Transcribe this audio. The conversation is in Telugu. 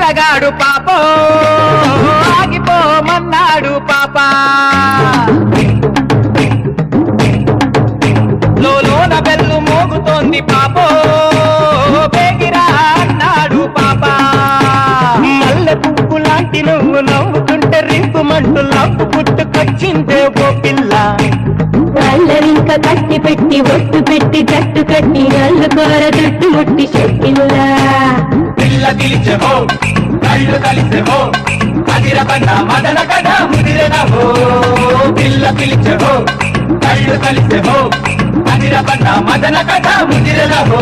పిల్లగాడు పాపో ఆగిపోమన్నాడు పాప లోన బెల్లు మోగుతోంది పాపో బేగిరా అన్నాడు పాప మల్లె పువ్వు లాంటి నువ్వు నవ్వుతుంటే రింపుమంటూ లవ్వు పుట్టుకొచ్చిందే ఓ పిల్ల కళ్ళరింక కట్టి పెట్టి ఒట్టు పెట్టి జట్టు కట్టి గల్లు కూర జుట్టు ముట్టి చెక్కిల్లా పిల్ల పిలిచెవో కళ్ళు కలిసెవో అదిరబడ్డ మదన కథ ముదిరనవో పిల్ల పిలిచెవో కళ్ళు కలిసెవో అదిరబడ్డ మదన కథ ముదిరనవో